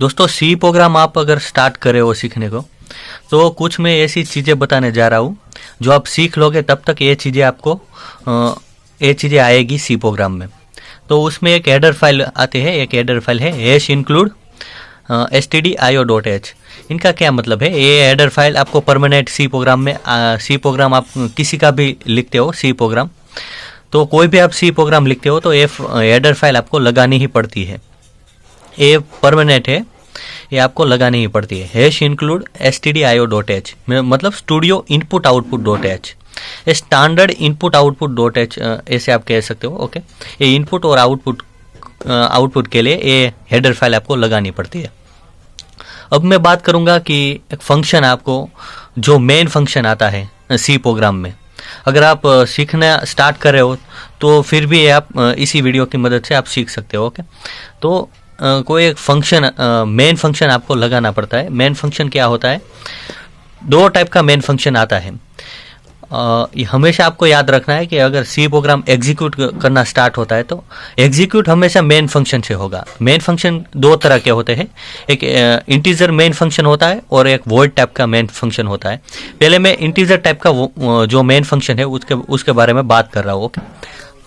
दोस्तों C program आप अगर स्टार्ट करे हो सीखने को, तो कुछ मैं ऐसी चीज़ें बताने जा रहा हूँ जो आप सीख लोगे तब तक ये चीज़ें आपको ये चीज़ें आएगी सी प्रोग्राम में। तो उसमें एक हेडर फाइल आते हैं, एक हेडर फाइल है हैश इंक्लूड stdio.h। इनका क्या मतलब है, ये हेडर फाइल आपको परमानेंट सी प्रोग्राम में सी प्रोग्राम आप किसी का भी लिखते हो सी प्रोग्राम, तो कोई भी आप सी प्रोग्राम लिखते हो तो ये हेडर फाइल आपको लगानी ही पड़ती है। ये परमानेंट है, ये आपको लगानी ही पड़ती है। हैश इंक्लूड stdio.h मतलब studio input output dot H, standard input output dot H ऐसे आप कह सकते हो। ओके, ये इनपुट और आउटपुट के लिए ये हेडर फाइल आपको लगानी पड़ती है। अब मैं बात करूंगा कि एक फंक्शन आपको जो मेन फंक्शन आता है सी प्रोग्राम में, अगर आप सीखना स्टार्ट कर रहे हो तो फिर भी आप इसी वीडियो की मदद से आप सीख सकते हो। ओके, तो कोई एक फंक्शन मेन फंक्शन आपको लगाना पड़ता है। मेन फंक्शन क्या होता है, दो टाइप का मेन फंक्शन आता है। हमेशा आपको याद रखना है कि अगर सी प्रोग्राम एग्जीक्यूट करना स्टार्ट होता है तो एग्जीक्यूट हमेशा मेन फंक्शन से होगा। मेन फंक्शन दो तरह के होते हैं, एक इंटीजर मेन फंक्शन होता है और एक वॉइड टाइप का मेन फंक्शन होता है। पहले मैं इंटीजर टाइप का जो मेन फंक्शन है उसके बारे में बात कर रहा हूँ। ओके,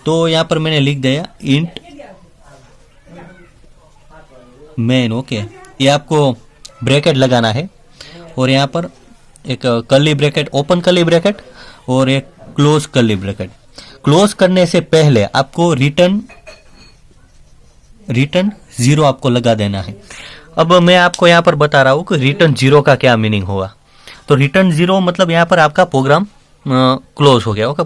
तो यहाँ पर मैंने लिख दिया इंट मेन। ओके, ये आपको ब्रैकेट लगाना है और यहाँ पर एक curly bracket, open curly bracket और एक क्लोज कर्ली ब्रैकेट। क्लोज करने से पहले आपको रिटर्न 0 आपको लगा देना है। अब मैं आपको यहाँ पर बता रहा हूँ कि रिटर्न 0 का क्या मीनिंग हुआ। तो रिटर्न 0 मतलब यहाँ पर आपका प्रोग्राम क्लोज हो गया। ओके,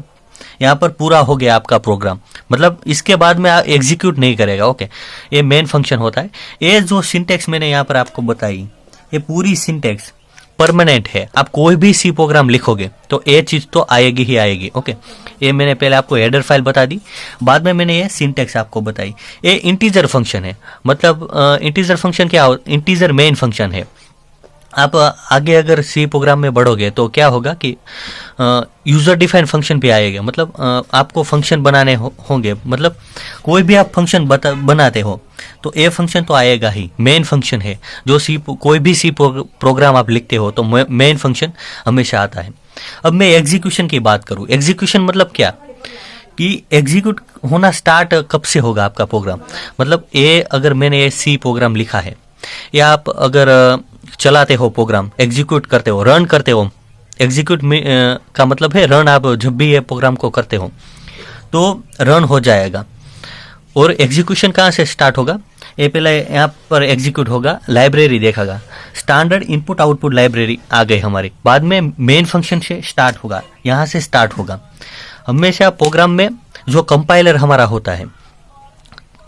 यहाँ पर पूरा हो गया आपका प्रोग्राम, मतलब इसके बाद में एग्जीक्यूट नहीं करेगा। ओके, ये मेन फंक्शन होता है। ये जो सिंटेक्स मैंने यहाँ पर आपको बताई, ये पूरी सिंटेक्स परमानेंट है। आप कोई भी सी प्रोग्राम लिखोगे तो ये चीज तो आएगी ही आएगी। ओके, ये मैंने पहले आपको हेडर फाइल बता दी, बाद में मैंने ये सिंटेक्स आपको बताई। ये इंटीजर फंक्शन है, मतलब इंटीजर फंक्शन क्या हो, इंटीजर मेन फंक्शन है। आप आगे अगर सी प्रोग्राम में बढ़ोगे तो क्या होगा कि यूजर डिफाइंड फंक्शन भी आएगा, मतलब आपको फंक्शन बनाने होंगे, मतलब कोई भी आप फंक्शन बनाते हो तो ये फंक्शन तो आएगा ही। मेन फंक्शन है जो कोई भी सी प्रोग्राम आप लिखते हो तो मेन फंक्शन हमेशा आता है। अब मैं एग्जीक्यूशन की बात करूं, एग्जीक्यूशन मतलब क्या कि एग्जीक्यूट होना स्टार्ट कब से होगा आपका प्रोग्राम, मतलब ये अगर मैंने ये सी प्रोग्राम लिखा है या आप अगर चलाते हो प्रोग्राम, एग्जीक्यूट करते हो, रन करते हो। एग्जीक्यूट का मतलब है रन, आप जब भी ये प्रोग्राम को करते हो तो रन हो जाएगा। और एग्जीक्यूशन कहाँ से स्टार्ट होगा, ये पहले यहाँ पर एग्जीक्यूट होगा, लाइब्रेरी देखेगा, स्टैंडर्ड इनपुट आउटपुट लाइब्रेरी आ गई हमारी, बाद में मेन फंक्शन से स्टार्ट होगा, यहाँ से स्टार्ट होगा। हमेशा प्रोग्राम में जो कंपाइलर हमारा होता है,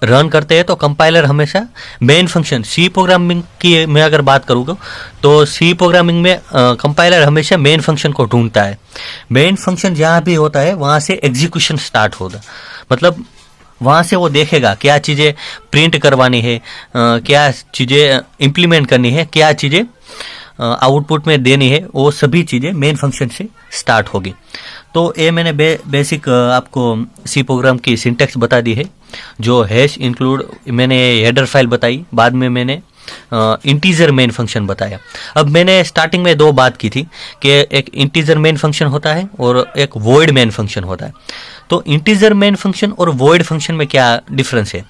रन करते हैं तो कंपाइलर हमेशा मेन फंक्शन, सी प्रोग्रामिंग की मैं अगर बात करूँगा तो सी प्रोग्रामिंग में कंपाइलर हमेशा मेन फंक्शन को ढूंढता है। मेन फंक्शन जहाँ भी होता है वहाँ से एग्जीक्यूशन स्टार्ट होगा, मतलब वहाँ से वो देखेगा क्या चीज़ें प्रिंट करवानी है, क्या चीज़ें इम्प्लीमेंट करनी है, क्या चीज़ें आउटपुट में देनी है, वो सभी चीज़ें मेन फंक्शन से स्टार्ट होगी। तो ये मैंने बेसिक आपको सी प्रोग्राम की सिंटेक्स बता दी है, जो हैश इंक्लूड मैंने हेडर फाइल बताई, बाद में मैंने इंटीजर मेन फंक्शन बताया। अब मैंने स्टार्टिंग में दो बात की थी कि एक इंटीजर मेन फंक्शन होता है और एक वॉइड मेन फंक्शन होता है। तो इंटीजर मेन फंक्शन और वॉइड फंक्शन में क्या डिफरेंस है,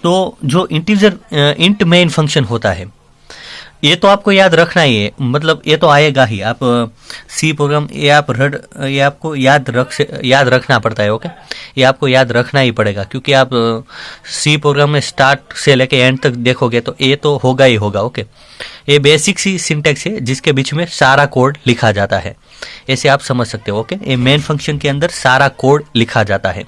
तो जो इंटीजर इंट मेन फंक्शन होता है ये तो आपको याद रखना ही है, मतलब ये तो आएगा ही। आप सी प्रोग्राम ये आपको याद रखना पड़ता है। ओके, ये आपको याद रखना ही पड़ेगा, क्योंकि आप सी प्रोग्राम में स्टार्ट से लेके एंड तक देखोगे तो ये तो होगा ही होगा। ओके, ये बेसिक सी सिंटेक्स है जिसके बीच में सारा कोड लिखा जाता है, ऐसे आप समझ सकते हो। ओके, ये मेन फंक्शन के अंदर सारा कोड लिखा जाता है।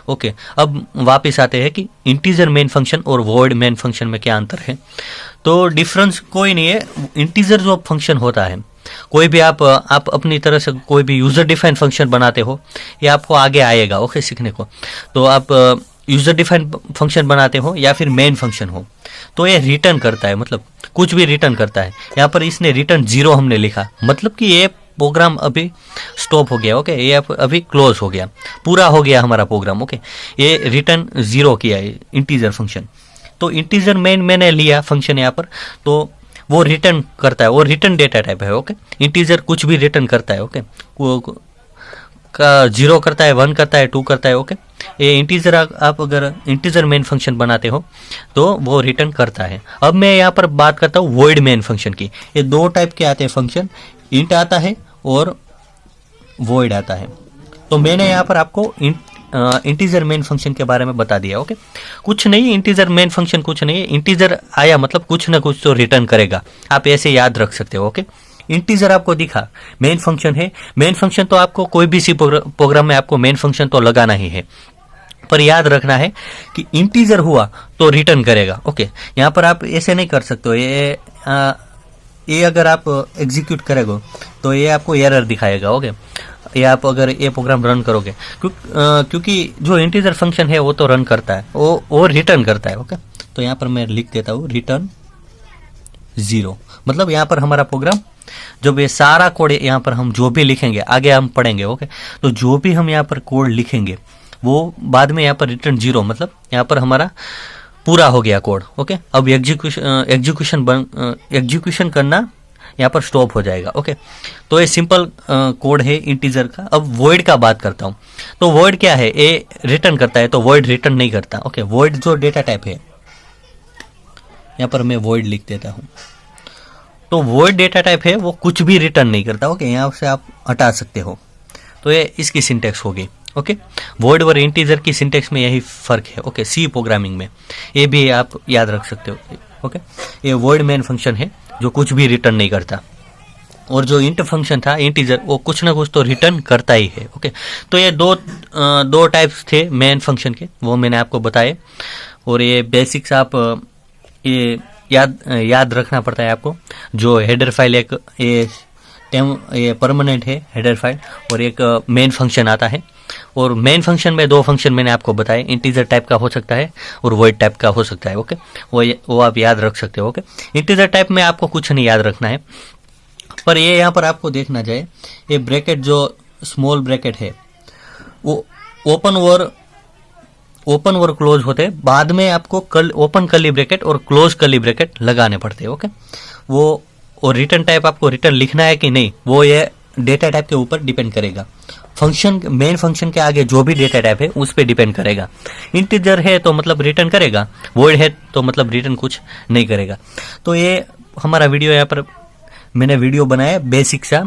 ओके, अब वापस आते हैं कि इंटीजर मेन फंक्शन और वॉइड मेन फंक्शन में क्या अंतर है। तो डिफरेंस कोई नहीं है। इंटीजर जो फंक्शन होता है, कोई भी आप अपनी तरह से कोई भी यूजर डिफाइंड फंक्शन बनाते हो, ये आपको आगे आएगा ओके सीखने को। तो आप यूजर डिफाइंड फंक्शन बनाते हो या फिर मेन फंक्शन हो, तो ये रिटर्न करता है, मतलब कुछ भी रिटर्न करता है। यहाँ पर इसने रिटर्न 0 हमने लिखा, मतलब कि ये प्रोग्राम अभी स्टॉप हो गया। ओके, ये अभी क्लोज हो गया, पूरा हो गया हमारा प्रोग्राम। ओके, ये रिटर्न 0 किया है इंटीजर फंक्शन। तो इंटीजर मेन मैंने लिया फंक्शन यहाँ पर, तो वो रिटर्न करता है, वो रिटर्न डेटा टाइप है। ओके, इंटीजर कुछ भी रिटर्न करता है। ओके, वो का 0 करता है, 1 करता है, 2 करता है। ओके, ये इंटीजर आप अगर इंटीजर मेन फंक्शन बनाते हो तो वो रिटर्न करता है। अब मैं यहाँ पर बात करता हूँ वॉइड मेन फंक्शन की। ये दो टाइप के आते हैं फंक्शन, इंट आता है और वॉइड आता है। तो मैंने यहाँ पर आपको इंटीजर मेन फंक्शन के बारे में बता दिया। ओके, कुछ नहीं, इंटीजर मेन फंक्शन कुछ नहीं है, इंटीजर आया मतलब कुछ ना कुछ तो रिटर्न करेगा, आप ऐसे याद रख सकते हो। ओके, इंटीजर आपको दिखा, मेन फंक्शन है, मेन फंक्शन तो आपको कोई भी सी प्रोग्राम में आपको मेन फंक्शन तो लगाना ही है, पर याद रखना है कि इंटीजर हुआ तो रिटर्न करेगा। ओके, यहाँ पर आप ऐसे नहीं कर सकते हो, ये अगर आप एग्जीक्यूट करोगे तो ये आपको एरर दिखाएगा। ओके, ये आप अगर ये प्रोग्राम रन करोगे, क्योंकि जो इंटीजर फंक्शन है वो तो रन करता है, वो रिटर्न करता है। ओके, तो यहाँ पर मैं लिख देता हूँ रिटर्न 0, मतलब यहाँ पर हमारा प्रोग्राम, जब ये सारा कोड यहाँ पर हम जो भी लिखेंगे, आगे हम पढ़ेंगे। ओके, तो जो भी हम यहाँ पर कोड लिखेंगे वो बाद में यहाँ पर रिटर्न 0, मतलब यहाँ पर हमारा पूरा हो गया कोड। ओके, अब एग्जीक्यूशन करना यहाँ पर स्टॉप हो जाएगा। ओके, तो ये सिंपल कोड है इंटीजर का। अब वॉइड का बात करता हूँ, तो वॉइड क्या है, ये रिटर्न करता है, तो वॉइड रिटर्न नहीं करता। ओके, वॉइड जो डेटा टाइप है, यहाँ पर मैं वॉइड लिख देता हूँ, तो वॉइड डेटा टाइप है, वो कुछ भी रिटर्न नहीं करता। ओके, यहाँ से आप हटा सकते हो, तो ये इसकी सिंटेक्स होगी। ओके, वॉइड और इंटीजर की सिंटेक्स में यही फर्क है। ओके, सी प्रोग्रामिंग में ये भी आप याद रख सकते हो। ओके, ये वॉइड मेन फंक्शन है जो कुछ भी रिटर्न नहीं करता, और जो इंट फंक्शन था इंटीजर, वो कुछ ना कुछ तो रिटर्न करता ही है। ओके, तो ये दो टाइप्स थे मेन फंक्शन के, वो मैंने आपको बताए, और ये बेसिक्स आप ये याद रखना पड़ता है आपको। जो हेडर फाइल एक ये परमानेंट है हेडर फाइल, और एक मेन फंक्शन आता है, और मेन फंक्शन में 2 फंक्शन मैंने आपको बताए, इंटीजर टाइप का हो सकता है और वॉइड टाइप का हो सकता है। ओके, वो आप याद रख सकते हो। ओके, इंटीजर टाइप में आपको कुछ नहीं याद रखना है, पर ये यहाँ पर आपको देखना चाहिए, ये ब्रैकेट जो स्मॉल ब्रैकेट है वो ओपन और क्लोज होते हैं, बाद में आपको ओपन कर्ली ब्रैकेट और क्लोज कर्ली ब्रैकेट लगाने पड़ते हैं। ओके, वो और रिटर्न टाइप आपको रिटर्न लिखना है कि नहीं, वो ये डेटा टाइप के ऊपर डिपेंड करेगा। फंक्शन मेन फंक्शन के आगे जो भी डेटा टाइप है उस पर डिपेंड करेगा। इंटीजर है तो मतलब रिटर्न करेगा, वॉइड है तो मतलब रिटर्न कुछ नहीं करेगा। तो ये हमारा वीडियो, यहाँ पर मैंने वीडियो बनाया बेसिक सा,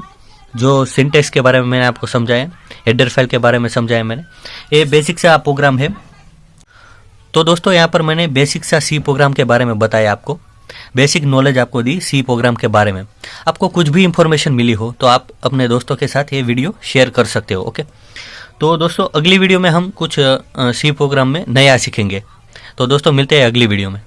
जो सिंटेक्स के बारे में मैंने आपको समझाया, हेडर फाइल के बारे में समझाया मैंने, ये बेसिक सा प्रोग्राम है। तो दोस्तों, यहाँ पर मैंने बेसिक सा सी प्रोग्राम के बारे में बताया, आपको बेसिक नॉलेज आपको दी सी प्रोग्राम के बारे में। आपको कुछ भी इंफॉर्मेशन मिली हो तो आप अपने दोस्तों के साथ ये वीडियो शेयर कर सकते हो। ओके, तो दोस्तों अगली वीडियो में हम कुछ सी प्रोग्राम में नया सीखेंगे। तो दोस्तों मिलते हैं अगली वीडियो में।